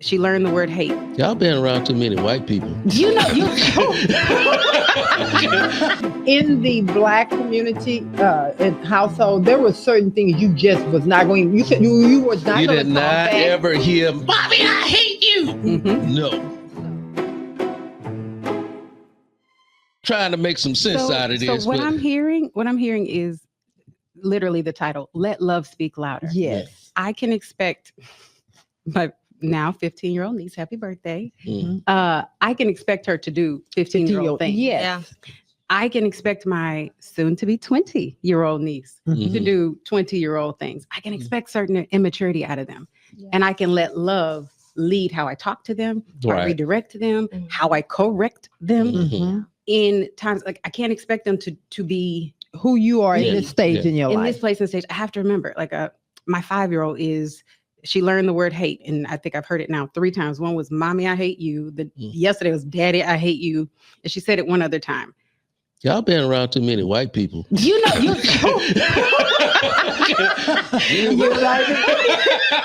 She learned the word hate. Y'all been around too many white people. You know, in the Black community and household, there were certain things you just was not going. You said you was not. You going did to not ever hear, Mm-hmm. "Mommy, I hate you." No. Trying to make some sense out of this. So what I'm hearing is literally the title, Let Love Speak Louder. Yes. I can expect my now 15-year-old niece, happy birthday. Mm. I can expect her to do 15-year-old things. Yes. Yeah. I can expect my soon-to-be 20-year-old niece to do 20-year-old things. I can expect certain immaturity out of them. Yeah. And I can let love lead how I talk to them, how I Right. redirect them, Mhm. how I correct them. Mhm. In times like I can't expect them to be Who you are Yeah. in this stage Yeah. in your in life. this place and stage. I have to remember, like my 5-year-old she learned the word hate, and I think I've heard it now 3 times. One was "Mommy, I hate you." Yesterday was "Daddy, I hate you," and she said it one other time. Y'all been around too many white people. You know, You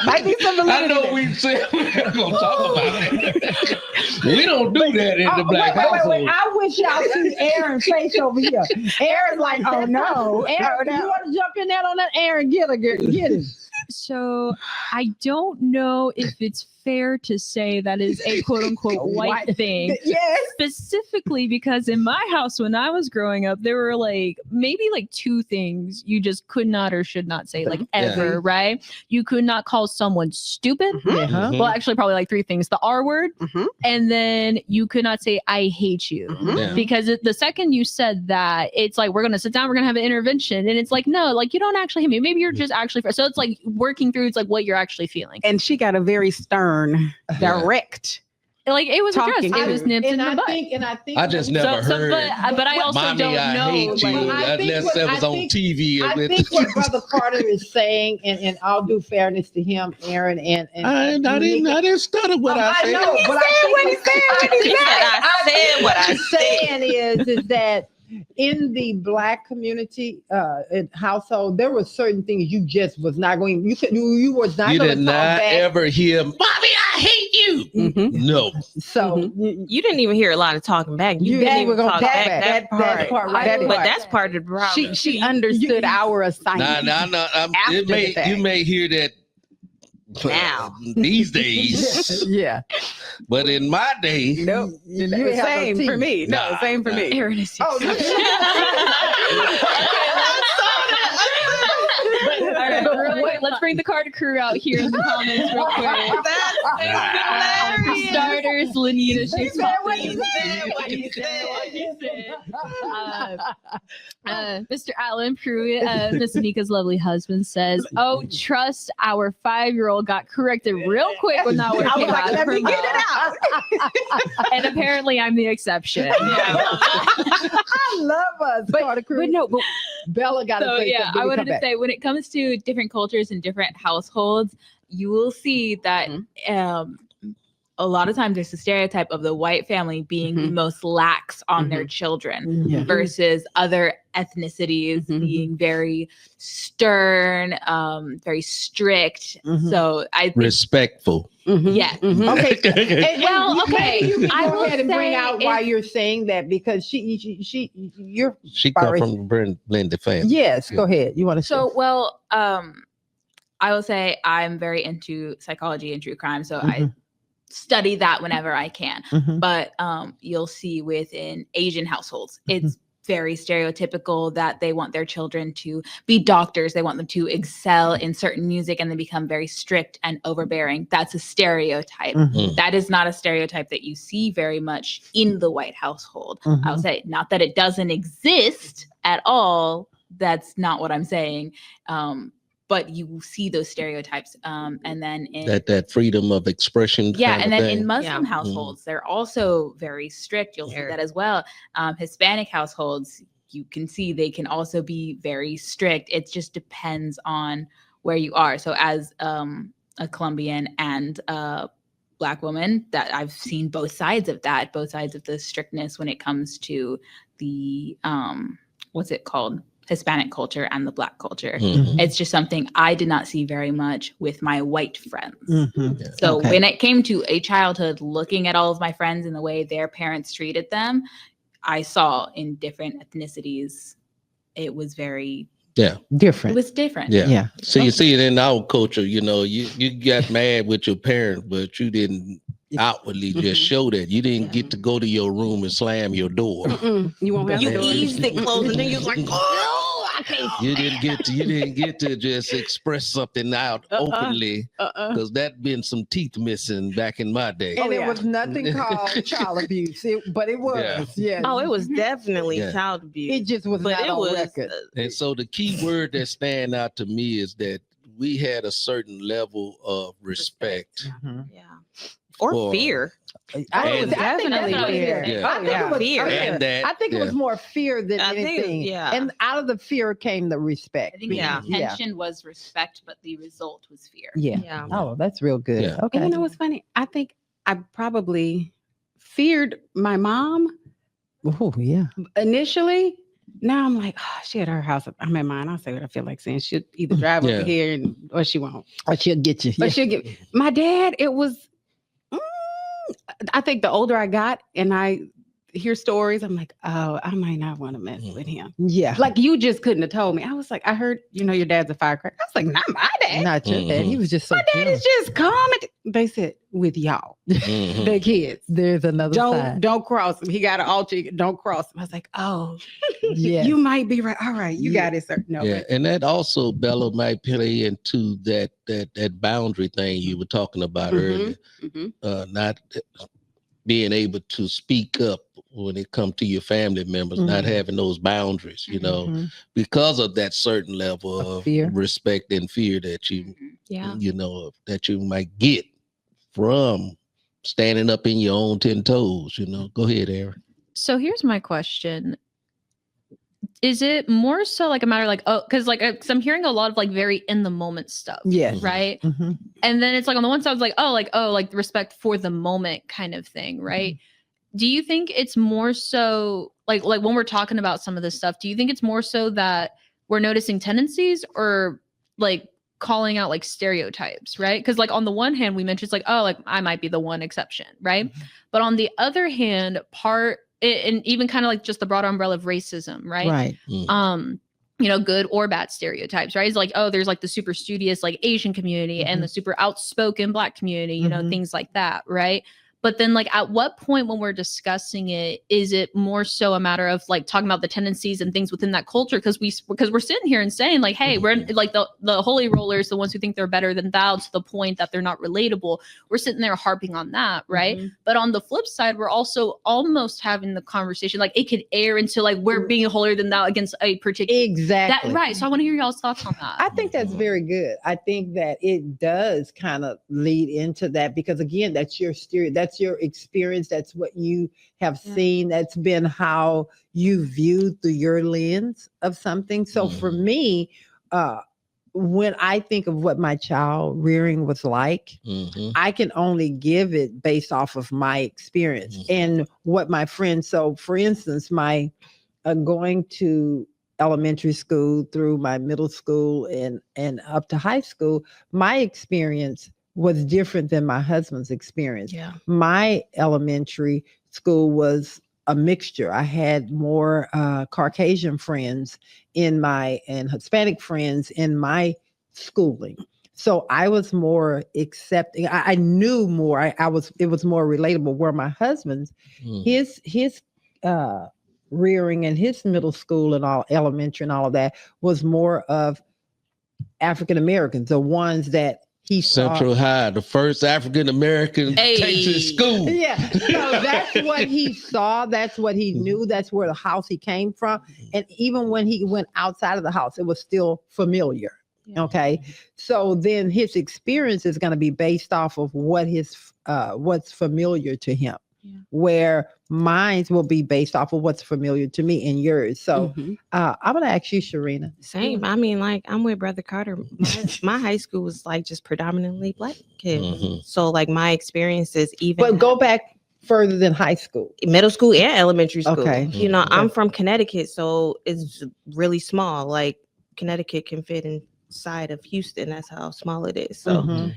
might be some I validity know there. we said we're not gonna talk about it. We don't do that in the black household. Wait. I wish y'all see Aaron's face over here. Aaron's like, oh no. Aaron, you want to jump in that on that? Aaron, get it. So I don't know if it's fair to say that is a quote unquote white thing. Yes. Specifically because in my house when I was growing up, there were maybe 2 things you just could not or should not say ever, right? You could not call someone stupid. Uh-huh. Well, actually probably 3 things. The R word. And then you could not say I hate you. Yeah. Because the second you said that, it's like, we're going to sit down, we're going to have an intervention. And it's like, no, you don't actually hate me. Maybe you're just actually, so it's like working through, it's like what you're actually feeling. and she got a very stern, direct. It was addressed. Talking It was nipped in the butt. I think I just never heard. But I also "Mommy, don't I know. hate you," I think unless what- that was I on think- TV. I think what Brother Carter is saying, and I'll do fairness to him, Aaron, and I didn't stutter what I said. know, but I think He said what I said. saying is that in the Black community and household, there were certain things you just was not going. You said you was not You going did to talk not back. ever hear, "Mommy, I hate you." No. So You didn't even hear a lot of talking back. You didn't even talk back. That part. right there. But that's part of the problem. She understood our assignment. No. After the fact. You may hear that Now. these days, yeah. but in my day, Nope. You have no Same for teeth. me. No, Nah, same for me. Aaron is Oh, All right, real quick, let's bring the Carter crew out here in the comments real quick. For starters, Lanita, she's Mr. Alan Pruitt, Miss Anika's lovely husband, says, "Oh, trust our 5-year-old got corrected real quick when that word I was came like, out let of her me get it mouth." out. And apparently, I'm the exception. I love us, Carter Cruz. But no, but Bella got to So say yeah, something. I wanted to say when it comes to different cultures and different households, you will see that a lot of times there's a stereotype of the white family being the most lax on their children Yeah. versus other ethnicities being very stern, very strict. So I think respectful. yeah. Okay. And Well, maybe okay, You can I go will ahead and bring say out why you're saying that because you're. She come from the blended family. Yes, go ahead. You want to So, well, I will say I'm very into psychology and true crime, so I study that whenever I can. But you'll see within Asian households, it's very stereotypical that they want their children to be doctors. They want them to excel in certain music, and they become very strict and overbearing. That's a stereotype. That is not a stereotype that you see very much in the white household. I would say not that it doesn't exist at all. That's not what I'm saying. But you see those stereotypes. And then in that freedom of expression. and then thing. in Muslim households, they're also very strict. You'll see that as well. Hispanic households, you can see they can also be very strict. It just depends on where you are. So as a Colombian and a Black woman, that I've seen both sides of that, both sides of the strictness when it comes to the what's it called? Hispanic culture and the Black culture. Mhm. It's just something I did not see very much with my white friends. Mhm. So Okay. when it came to a childhood, looking at all of my friends and the way their parents treated them, I saw in different ethnicities, it was very, it Different. was different. Yeah. Yeah. See, you see it in our culture, you got mad with your parents, but you didn't outwardly just show that. You didn't get to go to your room and slam your door. You won't have You to do it. eased it closed, and then you was like, "Oh, I can't." You didn't get to just express something out openly, because that been some teeth missing back in my day. And it was nothing called child abuse, but it was. Yeah. Oh, it was definitely Yeah. child abuse. It just was but not it on was record. And so the key word that stand out to me is that we had a certain level of respect. Mhm. yeah, or For- fear. I think Definitely fear. Yeah. I think it was Fear. And that, I think it was more fear than I think it- anything. yeah. And out of the fear came the respect. I think Yeah. the intention was respect, but the result was fear. Yeah. Yeah. Oh, that's real good. Yeah. Okay. And you know what's funny? I think I probably feared my mom Oh, yeah. initially. Now I'm like, oh, she at her house. I'm at mine. I'll say what I feel like saying. She'll either drive Yeah. over here or she won't. Or she'll get you. But Yeah. she'll get my dad. It was. I think the older I got, and I hear stories, I'm like, oh, I might not want to mess with him. Yeah. Like you just couldn't have told me. I was like, I heard, your dad's a firecracker. I was like, not my dad. Not your dad. He was just so My dad chill. is just calm. They said with y'all, Mhm. the kids. There's another side. Don't cross him. He got an altar. Don't cross him. I was like, oh, Yes. you might be right. All right, you Yeah. got it, sir. No, Yeah, and that also, Bella, might play into that boundary thing you were talking about earlier. Not being able to speak up when it comes to your family members, not having those boundaries, Mhm. because of that certain level of fear. respect and fear that you, Yeah. that you might get from standing up in your own 10 toes. Go ahead, Aaron. So here's my question. Is it more so like a matter like, oh, because like 'cause I'm hearing a lot of like very in the moment stuff, Yes. right? Mhm. And then it's like on the one side, it's like, like respect for the moment kind of thing, right? Do you think it's more so like when we're talking about some of this stuff, do you think it's more so that we're noticing tendencies or like calling out like stereotypes, right? Because like on the one hand, we mentioned it's like, oh, like I might be the one exception, right? But on the other hand, and even kind of like just the broader umbrella of racism, right? Right. Good or bad stereotypes, right? It's like, oh, there's like the super studious like Asian community and the super outspoken Black community, things like that, right? But then like at what point when we're discussing it, is it more so a matter of like talking about the tendencies and things within that culture? Because we're sitting here and saying like, hey, we're like the holy rollers, the ones who think they're better than thou to the point that they're not relatable. We're sitting there harping on that, right? But on the flip side, we're also almost having the conversation, like it could air into like we're being holier than thou against a particular Exactly. right. So I want to hear y'all's thoughts on that. I think that's very good. I think that it does kind of lead into that because again, that's your that's your experience. That's what you have seen. That's been how you viewed through your lens of something. So for me, when I think of what my child rearing was like, I can only give it based off of my experience and what my friends. So for instance, my going to elementary school through my middle school and up to high school, my experience was different than my husband's experience. Yeah. My elementary school was a mixture. I had more Caucasian friends and Hispanic friends in my schooling. So I was more accepting. I knew more. It was more relatable. Where my husband's, his rearing in his middle school and all elementary and all of that was more of African Americans, the ones that he Central High, the first African American takes to school. Yeah, so that's what he saw. That's what he knew. That's where the house he came from. And even when he went outside of the house, it was still familiar. Okay, so then his experience is going to be based off of what what's familiar to him. Where mine will be based off of what's familiar to me and yours. So I'm going to ask you, Sharina. Same. I mean, like I'm with Brother Carter. My high school was like just predominantly Black kids. So like my experiences, even. But go back further than high school? Middle school and elementary school. Okay. You know, Okay. I'm from Connecticut, so it's really small. Like Connecticut can fit inside of Houston. That's how small it is. So,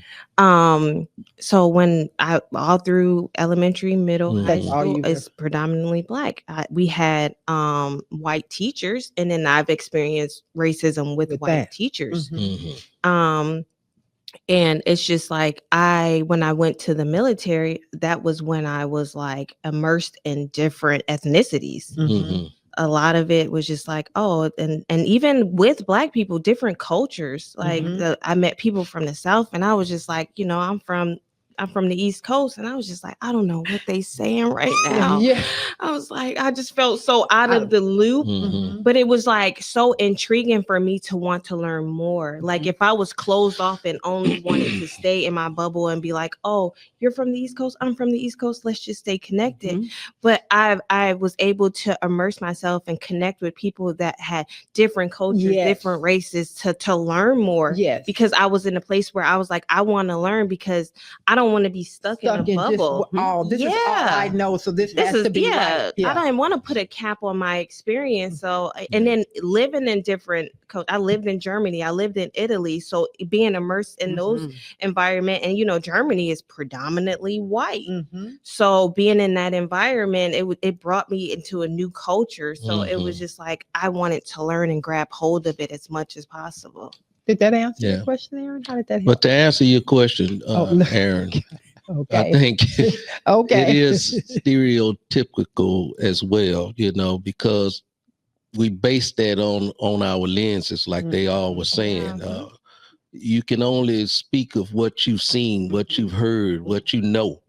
so when I all through elementary, middle, high school is predominantly Black. We had white teachers, and then I've experienced racism with white teachers. And it's just like when I went to the military, that was when I was like immersed in different ethnicities. A lot of it was just like, oh, and even with Black people, different cultures. Like I met people from the South, and I was just like, you know, I'm from the East Coast, and I was just like, I don't know what they saying right now. I was like, I just felt so out of the loop, but it was like so intriguing for me to want to learn more. Like if I was closed off and only wanted to stay in my bubble and be like, oh, you're from the East Coast, I'm from the East Coast, let's just stay connected. But I was able to immerse myself and connect with people that had different cultures, different races to learn more. Because I was in a place where I was like, I want to learn because I don't want to be stuck in a bubble. This is all I know, so this has to be right. I don't want to put a cap on my experience. So, and then living in different, I lived in Germany, I lived in Italy, so being immersed in those environment, and you know, Germany is predominantly white. So being in that environment, it brought me into a new culture. So it was just like I wanted to learn and grab hold of it as much as possible. Did that answer your question, Aaron? How did that help? But to answer your question, Aaron, I think it is stereotypical as well, you know, because we base that on our lenses, like they all were saying. You can only speak of what you've seen, what you've heard, what you know.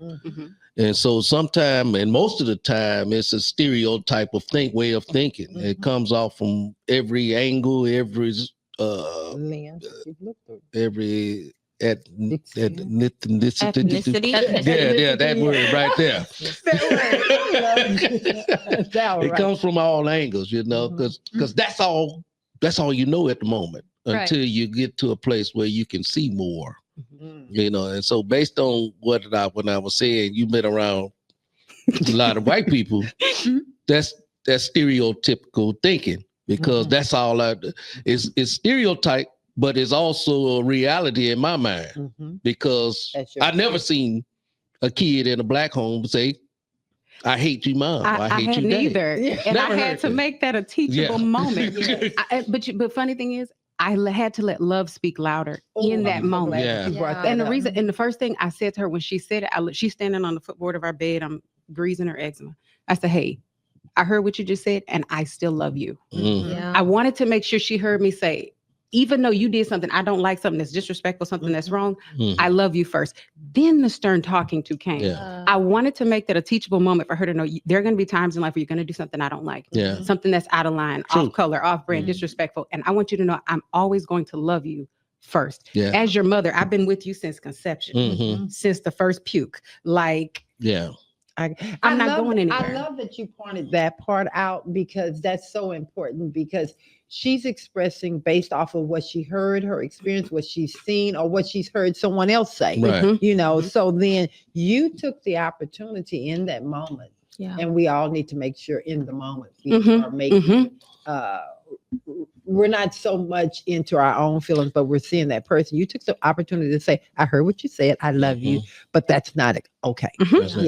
And so sometimes, and most of the time, it's a stereotype of way of thinking. It comes off from every angle, every ethnicity. Yeah, that word right there. It comes from all angles, you know, because that's all you know at the moment until you get to a place where you can see more, you know. And so based on when I was saying, you met around a lot of white people, that's stereotypical thinking, because that's all it's stereotype, but it's also a reality in my mind, because I never seen a kid in a Black home say, I hate you, mom. I hate you, neither. And I had to make that a teachable moment. But funny thing is, I had to let love speak louder in that moment. And the reason, and the first thing I said to her when she said it, she's standing on the footboard of our bed. I'm greasing her eczema. I said, hey, I heard what you just said, and I still love you. I wanted to make sure she heard me say, even though you did something I don't like, something that's disrespectful, something that's wrong, I love you first. Then the stern talking to came. I wanted to make that a teachable moment for her to know there are going to be times in life where you're going to do something I don't like, something that's out of line, off color, off brand, disrespectful. And I want you to know I'm always going to love you first. As your mother, I've been with you since conception, since the first puke. Like, I'm not going anywhere. I love that you pointed that part out, because that's so important, because she's expressing based off of what she heard, her experience, what she's seen, or what she's heard someone else say, you know. So then you took the opportunity in that moment, and we all need to make sure in the moment we are making, we're not so much into our own feelings, but we're seeing that person. You took the opportunity to say, I heard what you said, I love you, but that's not okay.